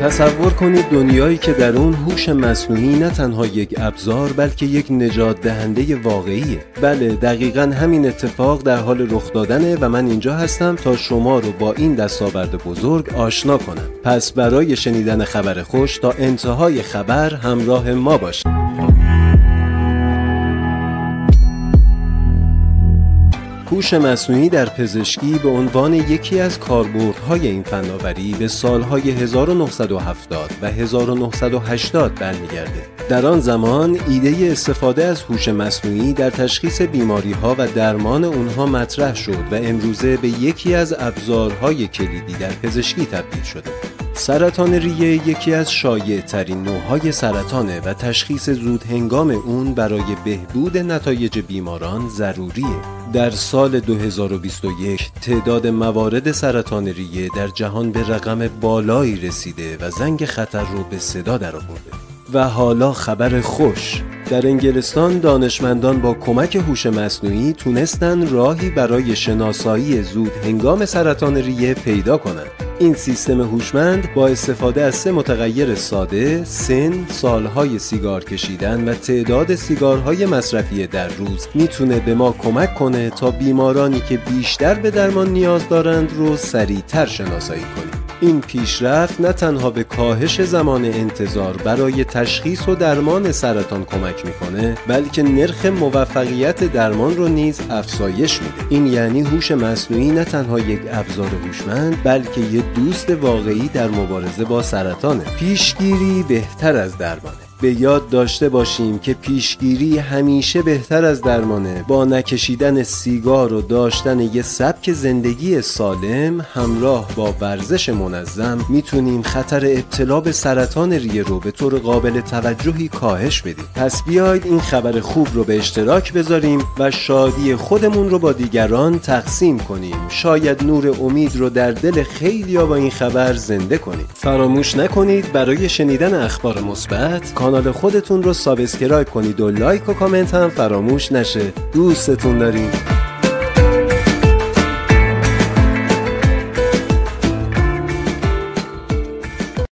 تصور کنید دنیایی که در اون هوش مصنوعی نه تنها یک ابزار بلکه یک نجات دهنده واقعیه. بله، دقیقاً همین اتفاق در حال رخ دادنه و من اینجا هستم تا شما رو با این دستاورد بزرگ آشنا کنم. پس برای شنیدن خبر خوش تا انتهای خبر همراه ما باشید. هوش مصنوعی در پزشکی به عنوان یکی از کاربردهای این فناوری به سالهای 1970 و 1980 برمیگرده. در آن زمان ایده استفاده از هوش مصنوعی در تشخیص بیماری‌ها و درمان اونها مطرح شد و امروزه به یکی از ابزارهای کلیدی در پزشکی تبدیل شده. سرطان ریه یکی از شایع‌ترین نوع‌های سرطانه و تشخیص زود هنگام اون برای بهبود نتایج بیماران ضروریه. در سال 2021 تعداد موارد سرطان ریه در جهان به رقم بالایی رسیده و زنگ خطر رو به صدا درآورده. و حالا خبر خوش. در انگلستان دانشمندان با کمک هوش مصنوعی تونستن راهی برای شناسایی زود هنگام سرطان ریه پیدا کنند. این سیستم هوشمند با استفاده از 3 متغیر ساده، سن، سالهای سیگار کشیدن و تعداد سیگارهای مصرفی در روز میتونه به ما کمک کنه تا بیمارانی که بیشتر به درمان نیاز دارند رو سریعتر شناسایی کنیم. این پیشرفت نه تنها به کاهش زمان انتظار برای تشخیص و درمان سرطان کمک میکنه، بلکه نرخ موفقیت درمان رو نیز افزایش میده. این یعنی هوش مصنوعی نه تنها یک ابزار هوشمند بلکه یک دوست واقعی در مبارزه با سرطانه. پیشگیری بهتر از درمانه. به یاد داشته باشیم که پیشگیری همیشه بهتر از درمانه. با نکشیدن سیگار و داشتن یه سبک زندگی سالم همراه با ورزش منظم میتونیم خطر ابتلا به سرطان ریه رو به طور قابل توجهی کاهش بدیم. پس بیایید این خبر خوب رو به اشتراک بذاریم و شادی خودمون رو با دیگران تقسیم کنیم. شاید نور امید رو در دل خیلیا با این خبر زنده کنیم. فراموش نکنید برای شنیدن اخبار مثبت کانال خودتون رو سابسکرایب کنید و لایک و کامنت هم فراموش نشه. دوستتون داریم.